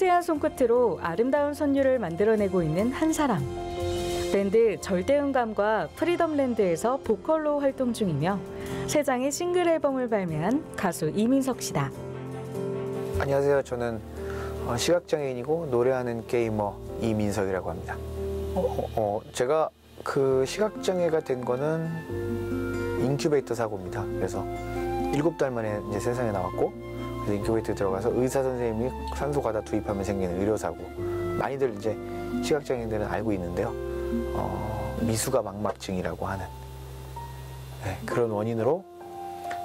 섬세한 손끝으로 아름다운 선율을 만들어내고 있는 한 사람. 밴드 절대음감과 프리덤랜드에서 보컬로 활동 중이며 세 장의 싱글 앨범을 발매한 가수 이민석 씨다. 안녕하세요. 저는 시각장애인이고 노래하는 게이머 이민석이라고 합니다. 제가 그 시각장애가 된 거는 인큐베이터 사고입니다. 그래서 7달 만에 이제 세상에 나왔고, 그래서 인큐베이터 들어가서 의사 선생님이 산소 가다 투입하면 생기는 의료사고. 많이들 이제 시각장애인들은 알고 있는데요. 미수가 망막증이라고 하는 그런 원인으로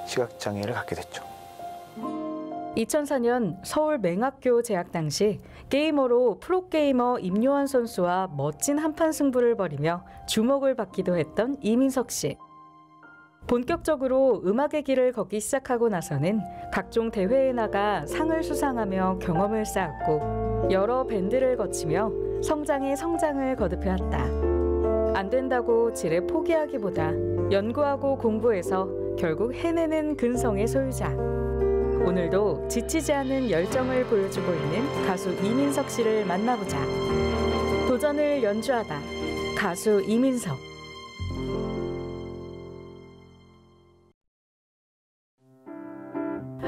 시각장애를 갖게 됐죠. 2004년 서울 맹학교 재학 당시 게이머로 프로게이머 임요한 선수와 멋진 한판 승부를 벌이며 주목을 받기도 했던 이민석 씨. 본격적으로 음악의 길을 걷기 시작하고 나서는 각종 대회에 나가 상을 수상하며 경험을 쌓았고 여러 밴드를 거치며 성장에 성장을 거듭해왔다. 안 된다고 지레 포기하기보다 연구하고 공부해서 결국 해내는 근성의 소유자. 오늘도 지치지 않은 열정을 보여주고 있는 가수 이민석 씨를 만나보자. 도전을 연주하다. 가수 이민석.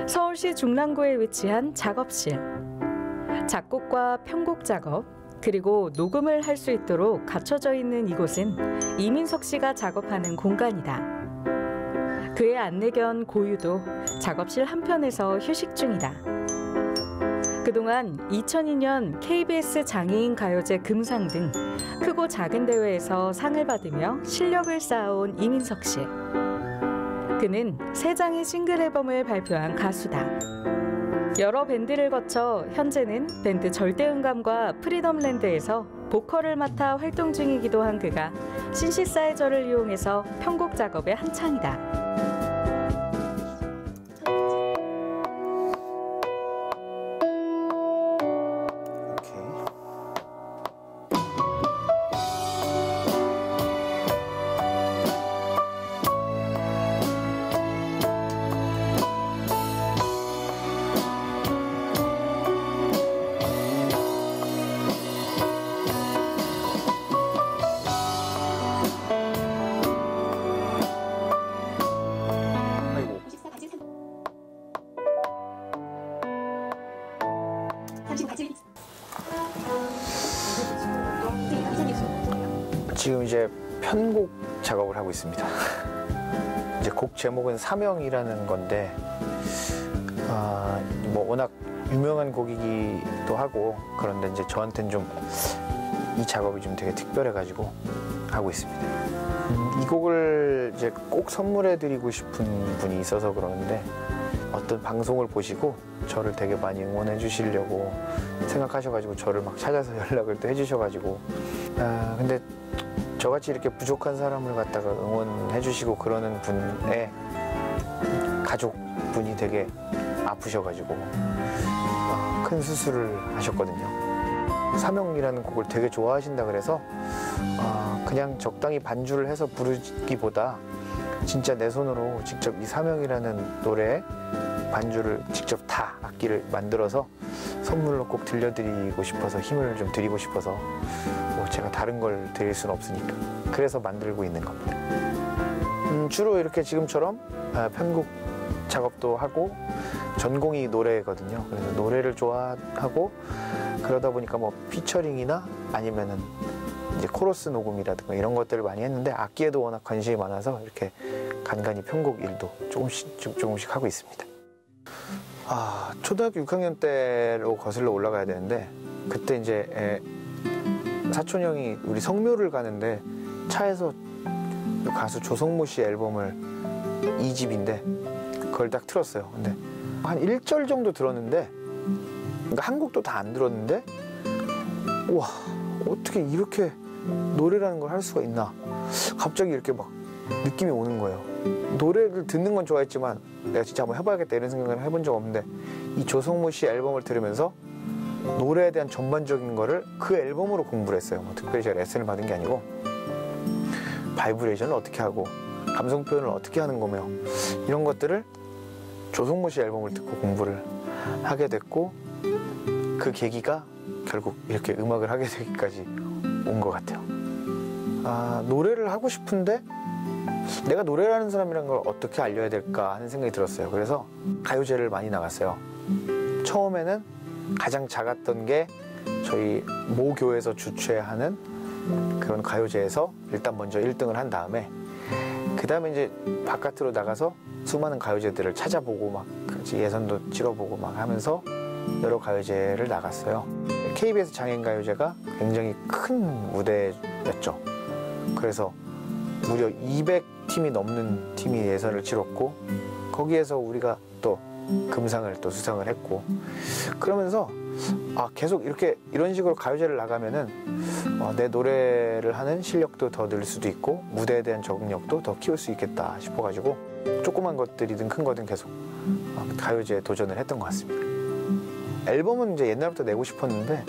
서울시 중랑구에 위치한 작업실. 작곡과 편곡 작업, 그리고 녹음을 할 수 있도록 갖춰져 있는 이곳은 이민석 씨가 작업하는 공간이다. 그의 안내견 고유도 작업실 한편에서 휴식 중이다. 그동안 2002년 KBS 장애인 가요제 금상 등 크고 작은 대회에서 상을 받으며 실력을 쌓아온 이민석 씨. 그는 3장의 싱글 앨범을 발표한 가수다. 여러 밴드를 거쳐 현재는 밴드 절대음감과 프리덤랜드에서 보컬을 맡아 활동 중이기도 한 그가 신시사이저를 이용해서 편곡 작업에 한창이다. 지금 이제 편곡 작업을 하고 있습니다. 이제 곡 제목은 사명이라는 건데, 뭐 워낙 유명한 곡이기도 하고, 그런데 이제 저한테는 좀 이 작업이 좀 되게 특별해가지고 하고 있습니다. 이 곡을 이제 꼭 선물해드리고 싶은 분이 있어서 그러는데, 어떤 방송을 보시고 저를 되게 많이 응원해 주시려고 생각하셔가지고 저를 막 찾아서 연락을 또 해주셔가지고, 근데 저같이 이렇게 부족한 사람을 갖다가 응원해 주시고 그러는 분의 가족분이 되게 아프셔가지고 큰 수술을 하셨거든요. 사명이라는 곡을 되게 좋아하신다 그래서 그냥 적당히 반주를 해서 부르기보다 진짜 내 손으로 직접 이 사명이라는 노래에 반주를 직접 다 악기를 만들어서 선물로 꼭 들려드리고 싶어서, 힘을 좀 드리고 싶어서, 뭐 제가 다른 걸 드릴 수는 없으니까 그래서 만들고 있는 겁니다. 주로 이렇게 지금처럼 편곡 작업도 하고, 전공이 노래거든요. 그래서 노래를 좋아하고, 그러다 보니까 뭐 피처링이나 아니면은 이제 코러스 녹음이라든가 이런 것들을 많이 했는데, 악기에도 워낙 관심이 많아서 이렇게 간간히 편곡 일도 조금씩 하고 있습니다. 초등학교 6학년 때로 거슬러 올라가야 되는데, 그때 이제 사촌 형이 우리 성묘를 가는데 차에서 가수 조성모 씨 앨범을 2집인데 그걸 딱 틀었어요. 근데 한 1절 정도 들었는데, 그러니까 한 곡도 다 안 들었는데, 와, 어떻게 이렇게 노래라는 걸 할 수가 있나, 갑자기 이렇게 막 느낌이 오는 거예요. 노래를 듣는 건 좋아했지만 내가 진짜 한번 해봐야겠다 이런 생각을 해본 적 없는데, 이 조성모 씨 앨범을 들으면서 노래에 대한 전반적인 거를 그 앨범으로 공부를 했어요. 뭐 특별히 제가 레슨을 받은 게 아니고, 바이브레이션을 어떻게 하고 감성 표현을 어떻게 하는 거며, 이런 것들을 조성모 씨 앨범을 듣고 공부를 하게 됐고, 그 계기가 결국 이렇게 음악을 하게 되기까지 온 것 같아요. 노래를 하고 싶은데 내가 노래하는 사람이란 걸 어떻게 알려야 될까 하는 생각이 들었어요. 그래서 가요제를 많이 나갔어요. 처음에는 가장 작았던 게 저희 모교에서 주최하는 그런 가요제에서 일단 먼저 1등을 한 다음에 그 다음에 이제 바깥으로 나가서 수많은 가요제들을 찾아보고 막 예선도 치러보고 막 하면서 여러 가요제를 나갔어요. KBS 장인가요제가 굉장히 큰 무대였죠. 그래서 무려 200팀이 넘는 팀이 예선을 치렀고 거기에서 우리가 또 금상을 또 수상을 했고 그러면서 계속 이런 식으로 가요제를 나가면은 내 노래를 하는 실력도 더 늘 수도 있고 무대에 대한 적응력도 더 키울 수 있겠다 싶어가지고 조그만 것들이든 큰 거든 계속 가요제에 도전을 했던 것 같습니다. 앨범은 이제 옛날부터 내고 싶었는데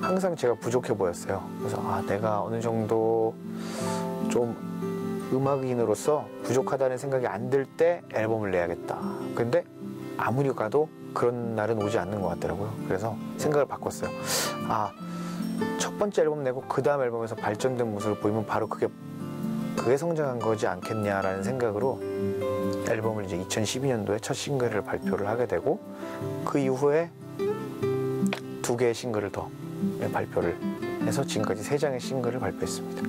항상 제가 부족해 보였어요. 그래서 내가 어느 정도 좀 음악인으로서 부족하다는 생각이 안 들 때 앨범을 내야겠다. 근데 아무리 가도 그런 날은 오지 않는 것 같더라고요. 그래서 생각을 바꿨어요. 첫 번째 앨범 내고 그 다음 앨범에서 발전된 모습을 보이면 바로 그게 성장한 거지 않겠냐라는 생각으로 앨범을 이제 2012년도에 첫 싱글을 발표를 하게 되고 그 이후에 2개의 싱글을 더 발표를 해서 지금까지 3장의 싱글을 발표했습니다.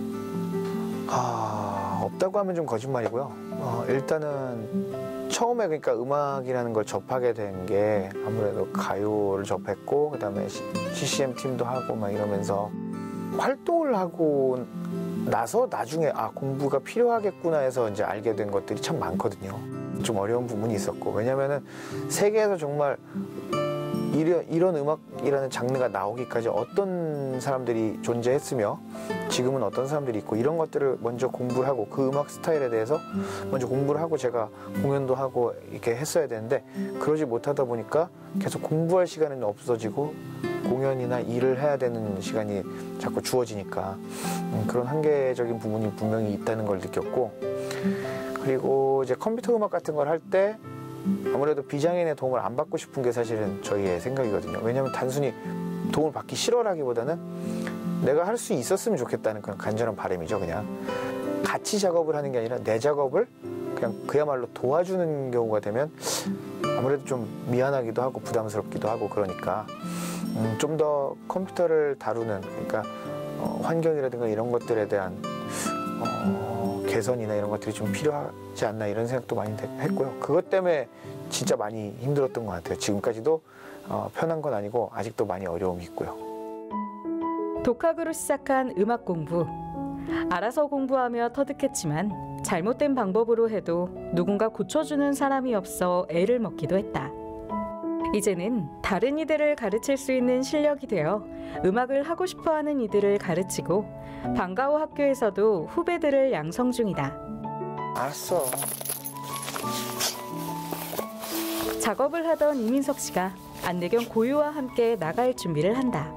없다고 하면 좀 거짓말이고요. 일단은 처음에 그러니까 음악이라는 걸 접하게 된 게 아무래도 가요를 접했고 그 다음에 CCM 팀도 하고 막 이러면서 활동을 하고 나서 나중에 공부가 필요하겠구나 해서 이제 알게 된 것들이 참 많거든요. 좀 어려운 부분이 있었고 왜냐면은 세계에서 정말 이런 음악이라는 장르가 나오기까지 어떤 사람들이 존재했으며 지금은 어떤 사람들이 있고 이런 것들을 먼저 공부를 하고 그 음악 스타일에 대해서 먼저 공부를 하고 제가 공연도 하고 이렇게 했어야 되는데 그러지 못하다 보니까 계속 공부할 시간은 없어지고 공연이나 일을 해야 되는 시간이 자꾸 주어지니까 그런 한계적인 부분이 분명히 있다는 걸 느꼈고 그리고 이제 컴퓨터 음악 같은 걸 할 때 아무래도 비장인의 도움을 안 받고 싶은 게 사실은 저희의 생각이거든요. 왜냐하면 단순히 도움을 받기 싫어라기보다는 내가 할 수 있었으면 좋겠다는 그런 간절한 바람이죠. 그냥 같이 작업을 하는 게 아니라 내 작업을 그냥 그야말로 도와주는 경우가 되면 아무래도 좀 미안하기도 하고 부담스럽기도 하고 그러니까 좀 더 컴퓨터를 다루는 그러니까 환경이라든가 이런 것들에 대한 개선이나 이런 것들이 좀 필요하지 않나 이런 생각도 많이 했고요. 그것 때문에 진짜 많이 힘들었던 것 같아요. 지금까지도 편한 건 아니고 아직도 많이 어려움이 있고요. 독학으로 시작한 음악 공부. 알아서 공부하며 터득했지만 잘못된 방법으로 해도 누군가 고쳐주는 사람이 없어 애를 먹기도 했다. 이제는 다른 이들을 가르칠 수 있는 실력이 되어 음악을 하고 싶어하는 이들을 가르치고 방과후 학교에서도 후배들을 양성 중이다. 알았어. 작업을 하던 이민석 씨가 안내견 고유와 함께 나갈 준비를 한다.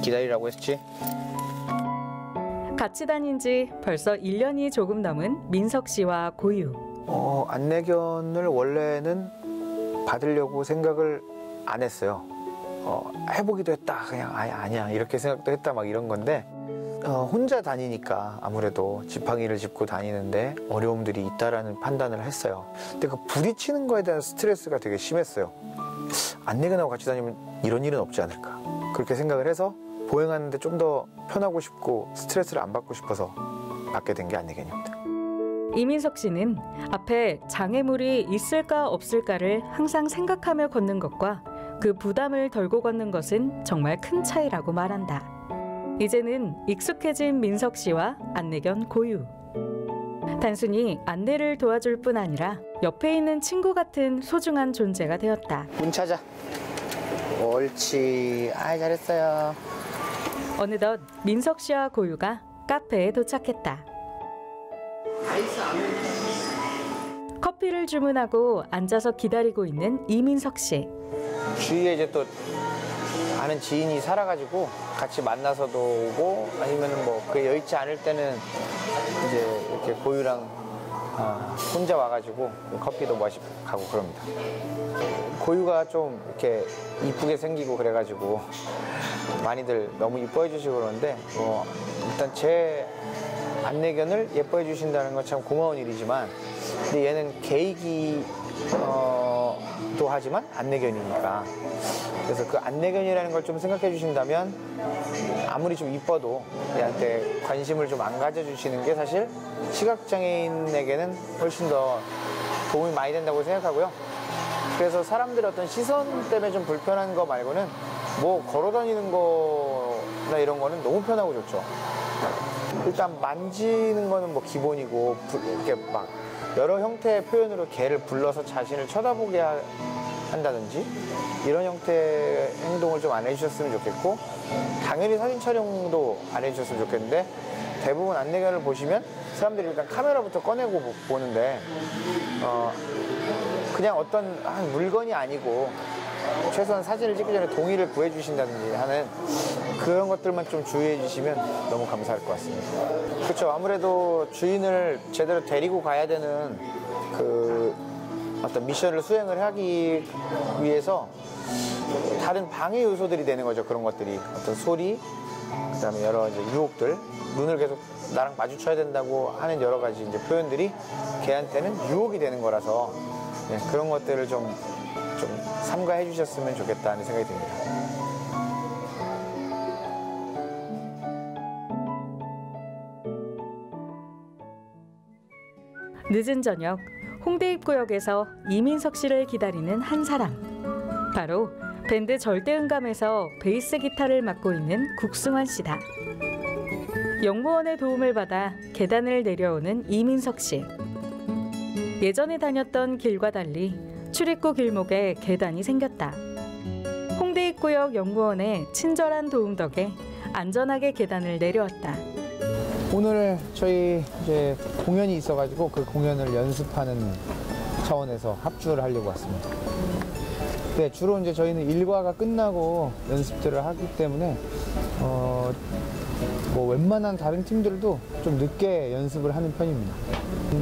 기다리라고 했지? 같이 다닌 지 벌써 1년이 조금 넘은 민석 씨와 고유. 안내견을 원래는 받으려고 생각을 안 했어요. 해보기도 했다. 그냥 아니야 이렇게 생각도 했다 막 이런 건데 혼자 다니니까 아무래도 지팡이를 짚고 다니는데 어려움들이 있다라는 판단을 했어요. 근데 그 부딪히는 거에 대한 스트레스가 되게 심했어요. 안내견하고 같이 다니면 이런 일은 없지 않을까 그렇게 생각을 해서 보행하는데 좀 더 편하고 싶고 스트레스를 안 받고 싶어서 받게 된 게 안내견입니다. 이민석 씨는 앞에 장애물이 있을까 없을까를 항상 생각하며 걷는 것과 그 부담을 덜고 걷는 것은 정말 큰 차이라고 말한다. 이제는 익숙해진 민석 씨와 안내견 고유. 단순히 안내를 도와줄 뿐 아니라 옆에 있는 친구 같은 소중한 존재가 되었다. 문 찾아. 옳지. 잘했어요. 어느덧 민석 씨와 고유가 카페에 도착했다. 커피를 주문하고 앉아서 기다리고 있는 이민석 씨. 주위에 이제 또 아는 지인이 살아가지고 같이 만나서도 오고 아니면은 뭐 그게 여의치 않을 때는 이제 이렇게 고유랑 혼자 와가지고 커피도 마시고 가고 그럽니다. 고유가 좀 이렇게 이쁘게 생기고 그래가지고 많이들 너무 이뻐해 주시고 그러는데 일단 제 안내견을 예뻐해 주신다는 건 참 고마운 일이지만 근데 얘는 개이기도 하지만 안내견이니까 그래서 그 안내견이라는 걸 좀 생각해 주신다면 아무리 좀 이뻐도 얘한테 관심을 좀 안 가져주시는 게 사실 시각장애인에게는 훨씬 더 도움이 많이 된다고 생각하고요. 그래서 사람들의 어떤 시선 때문에 좀 불편한 거 말고는 뭐 걸어다니는 거나 이런 거는 너무 편하고 좋죠. 일단 만지는 거는 뭐 기본이고 이렇게 막 여러 형태의 표현으로 개를 불러서 자신을 쳐다보게 한다든지 이런 형태의 행동을 좀 안 해주셨으면 좋겠고 당연히 사진 촬영도 안 해주셨으면 좋겠는데 대부분 안내견을 보시면 사람들이 일단 카메라부터 꺼내고 보는데 그냥 어떤 물건이 아니고 최소한 사진을 찍기 전에 동의를 구해 주신다든지 하는 그런 것들만 좀 주의해 주시면 너무 감사할 것 같습니다. 그렇죠. 아무래도 주인을 제대로 데리고 가야 되는 그 어떤 미션을 수행을 하기 위해서 다른 방해 요소들이 되는 거죠. 그런 것들이 어떤 소리, 그다음에 여러 이제 유혹들, 눈을 계속 나랑 마주쳐야 된다고 하는 여러 가지 이제 표현들이 걔한테는 유혹이 되는 거라서 그런 것들을 좀 삼가해 주셨으면 좋겠다는 생각이 듭니다. 늦은 저녁 홍대 입구역에서 이민석 씨를 기다리는 한 사람. 바로 밴드 절대음감에서 베이스 기타를 맡고 있는 국승환 씨다. 영무원의 도움을 받아 계단을 내려오는 이민석 씨. 예전에 다녔던 길과 달리 출입구 길목에 계단이 생겼다. 홍대 입구역 영무원의 친절한 도움 덕에 안전하게 계단을 내려왔다. 오늘 저희 이제 공연이 있어가지고 그 공연을 연습하는 차원에서 합주를 하려고 왔습니다. 네, 주로 이제 저희는 일과가 끝나고 연습들을 하기 때문에 뭐 웬만한 다른 팀들도 좀 늦게 연습을 하는 편입니다.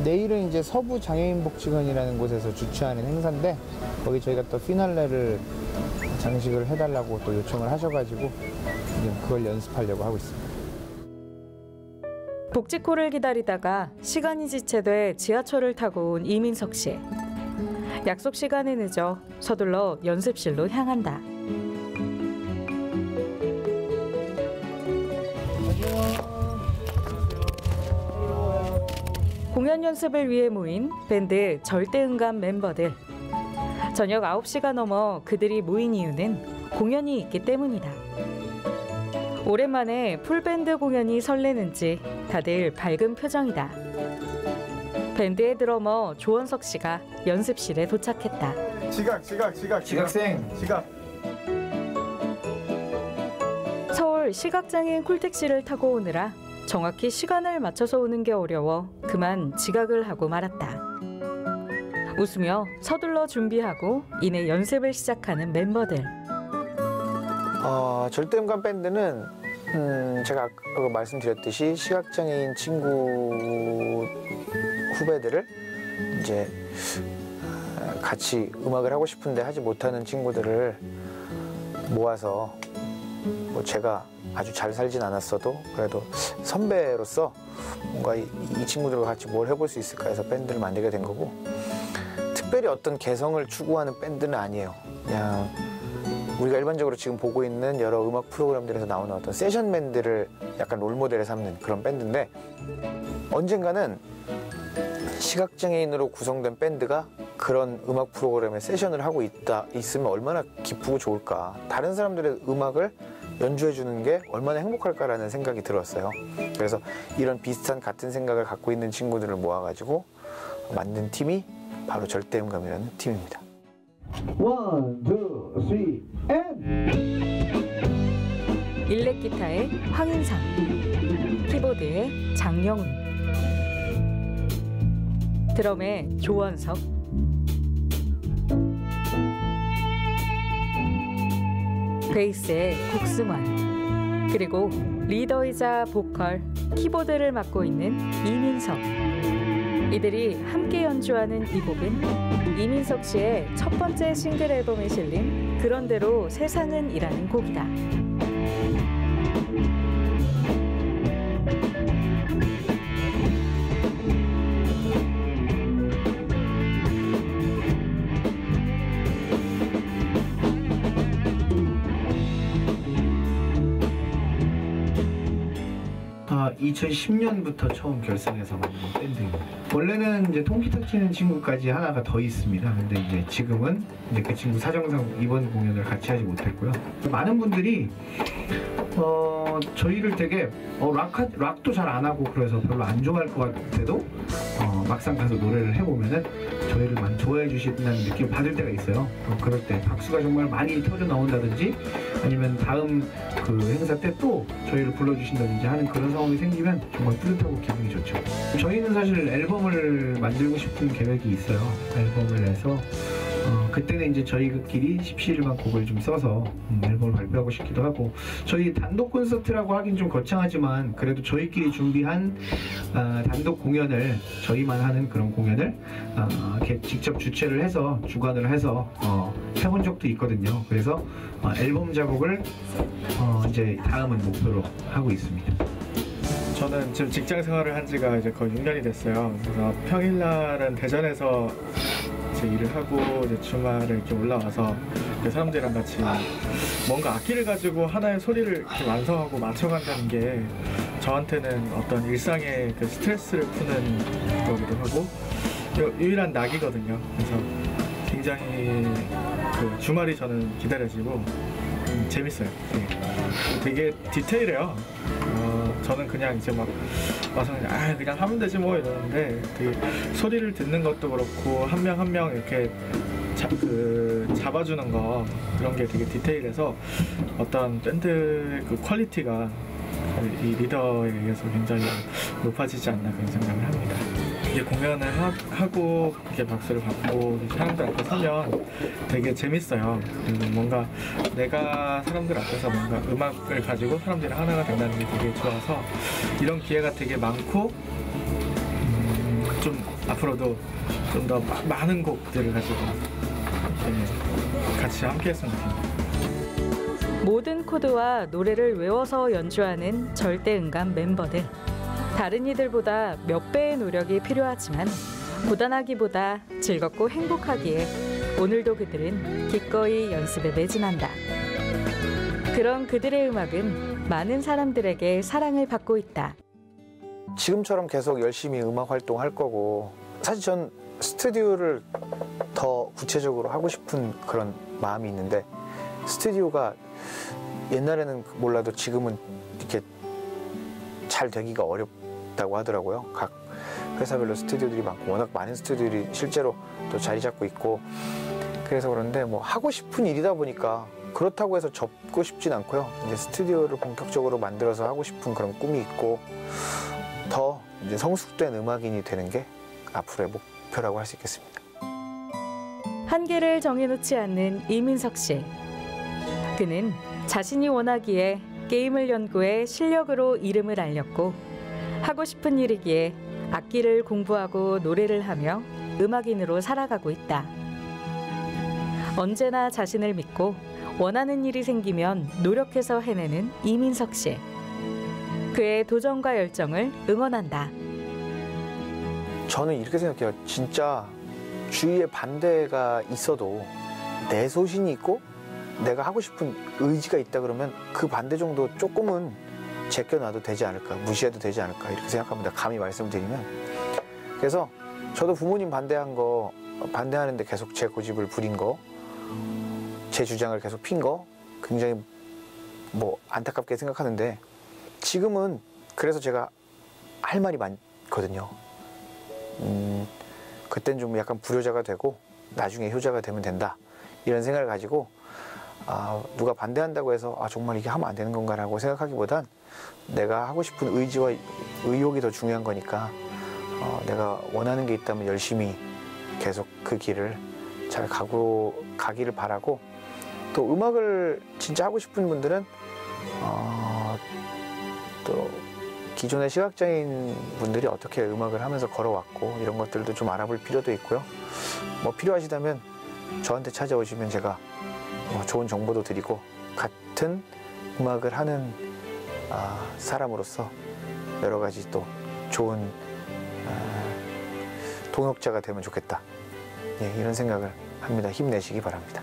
내일은 이제 서부 장애인복지관이라는 곳에서 주최하는 행사인데 거기 저희가 또 피날레를 장식을 해달라고 또 요청을 하셔가지고 그걸 연습하려고 하고 있습니다. 복지콜을 기다리다가 시간이 지체돼 지하철을 타고 온 이민석 씨. 약속 시간에 늦어 서둘러 연습실로 향한다. 공연 연습을 위해 모인 밴드 절대음감 멤버들. 저녁 9시가 넘어 그들이 모인 이유는 공연이 있기 때문이다. 오랜만에 풀밴드 공연이 설레는지 다들 밝은 표정이다. 밴드의 드러머 조원석 씨가 연습실에 도착했다. 지각생. 서울 시각장애인 콜택시를 타고 오느라 정확히 시간을 맞춰서 오는 게 어려워 그만 지각을 하고 말았다. 웃으며 서둘러 준비하고 이내 연습을 시작하는 멤버들. 절대음감 밴드는 제가 아까 말씀드렸듯이 시각장애인 친구 후배들을 이제 같이 음악을 하고 싶은데 하지 못하는 친구들을 모아서 뭐 제가 아주 잘 살진 않았어도 그래도 선배로서 뭔가 이 친구들과 같이 뭘 해볼 수 있을까 해서 밴드를 만들게 된 거고 특별히 어떤 개성을 추구하는 밴드는 아니에요. 그냥 우리가 일반적으로 지금 보고 있는 여러 음악 프로그램들에서 나오는 어떤 세션맨들을 약간 롤모델에 삼는 그런 밴드인데 언젠가는 시각장애인으로 구성된 밴드가 그런 음악 프로그램에 세션을 하고 있으면 얼마나 기쁘고 좋을까. 다른 사람들의 음악을 연주해 주는 게 얼마나 행복할까라는 생각이 들었어요. 그래서 이런 비슷한 같은 생각을 갖고 있는 친구들을 모아가지고 만든 팀이 바로 절대음감이라는 팀입니다. 1, 2, 3, and 일렉 기타의 황인상, 키보드의 장영훈, 드럼의 조원석, 베이스의 국승환, 그리고 리더이자 보컬, 키보드를 맡고 있는 이민석. 이들이 함께 연주하는 이 곡은 이민석 씨의 첫 번째 싱글 앨범에 실린 그런대로 세상은 이라는 곡이다. 아, 2010년부터 처음 결성해서 만든 밴드입니다. 원래는 이제 통기타 치는 친구까지 하나가 더 있습니다. 근데 이제 지금은 이제 그 친구 사정상 이번 공연을 같이 하지 못했고요. 많은 분들이 저희를 되게 락도 잘 안 하고 그래서 별로 안 좋아할 것 같아도 막상 가서 노래를 해보면은 저희를 많이 좋아해 주신다는 느낌을 받을 때가 있어요. 그럴 때 박수가 정말 많이 터져 나온다든지 아니면 다음 그 행사 때 또 저희를 불러주신다든지 하는 그런 상황이 생기면 정말 뿌듯하고 기분이 좋죠. 저희는 사실 앨범을 만들고 싶은 계획이 있어요. 앨범을 내서 그때는 이제 저희끼리 17일만 곡을 좀 써서 앨범을 발표하고 싶기도 하고, 저희 단독 콘서트라고 하긴 좀 거창하지만 그래도 저희끼리 준비한 단독 공연을, 저희만 하는 그런 공연을 이렇게 직접 주최를 해서 주관을 해서 해본 적도 있거든요. 그래서 앨범 작업을 이제 다음은 목표로 하고 있습니다. 저는 지금 직장 생활을 한 지가 이제 거의 6년이 됐어요. 그래서 평일날은 대전에서 이제 일을 하고 이제 주말에 이렇게 올라와서 사람들이랑 같이 뭔가 악기를 가지고 하나의 소리를 이렇게 완성하고 맞춰간다는 게 저한테는 어떤 일상의 그 스트레스를 푸는 거기도 하고 유일한 낙이거든요. 그래서 굉장히 그 주말이 저는 기다려지고 재밌어요. 되게 디테일해요. 저는 그냥 이제 막 와서 그냥 하면 되지 뭐 이러는데, 되게 소리를 듣는 것도 그렇고 한 명 한 명 이렇게 잡아주는 거, 그런 게 되게 디테일해서 어떤 밴드의 그 퀄리티가 이 리더에 의해서 굉장히 높아지지 않나 그런 생각을 합니다. 이게 공연을 하고 이렇게 박수를 받고 사람들 앞에 서면 되게 재밌어요. 그리고 뭔가 내가 사람들 앞에서 뭔가 음악을 가지고 사람들이랑 하나가 된다는 게 되게 좋아서 이런 기회가 되게 많고, 좀 앞으로도 좀 더 많은 곡들을 가지고 같이 함께 했으면 좋겠습니다. 모든 코드와 노래를 외워서 연주하는 절대음감 멤버들. 다른 이들보다 몇 배의 노력이 필요하지만 고단하기보다 즐겁고 행복하기에 오늘도 그들은 기꺼이 연습에 매진한다. 그런 그들의 음악은 많은 사람들에게 사랑을 받고 있다. 지금처럼 계속 열심히 음악 활동할 거고, 사실 전 스튜디오를 더 구체적으로 하고 싶은 그런 마음이 있는데, 스튜디오가 옛날에는 몰라도 지금은 이렇게 잘 되기가 어렵다고 하더라고요. 각 회사별로 스튜디오들이 많고 워낙 많은 스튜디오들이 실제로 또 자리 잡고 있고, 그래서 그런데 뭐 하고 싶은 일이다 보니까 그렇다고 해서 접고 싶진 않고요. 이제 스튜디오를 본격적으로 만들어서 하고 싶은 그런 꿈이 있고, 더 이제 성숙된 음악인이 되는 게 앞으로의 목표라고 할 수 있겠습니다. 한계를 정해놓지 않는 이민석 씨. 그는 자신이 원하기에 게임을 연구해 실력으로 이름을 알렸고, 하고 싶은 일이기에 악기를 공부하고 노래를 하며 음악인으로 살아가고 있다. 언제나 자신을 믿고 원하는 일이 생기면 노력해서 해내는 이민석 씨. 그의 도전과 열정을 응원한다. 저는 이렇게 생각해요. 진짜 주위에 반대가 있어도 내 소신이 있고 내가 하고 싶은 의지가 있다 그러면 그 반대 정도 조금은 제껴놔도 되지 않을까, 무시해도 되지 않을까, 이렇게 생각합니다. 감히 말씀드리면. 그래서 저도 부모님 반대하는데 계속 제 고집을 부린 거, 제 주장을 계속 핀 거 굉장히 뭐 안타깝게 생각하는데, 지금은 그래서 제가 할 말이 많거든요. 그땐 좀 약간 불효자가 되고 나중에 효자가 되면 된다, 이런 생각을 가지고 누가 반대한다고 해서 정말 이게 하면 안 되는 건가라고 생각하기보단 내가 하고 싶은 의지와 의욕이 더 중요한 거니까 내가 원하는 게 있다면 열심히 계속 그 길을 잘 가기를 바라고, 또 음악을 진짜 하고 싶은 분들은 또 기존의 시각장애인 분들이 어떻게 음악을 하면서 걸어왔고 이런 것들도 좀 알아볼 필요도 있고요. 뭐 필요하시다면 저한테 찾아오시면 제가 좋은 정보도 드리고 같은 음악을 하는 사람으로서 여러 가지 또 좋은 동역자가 되면 좋겠다. 예, 이런 생각을 합니다. 힘내시기 바랍니다.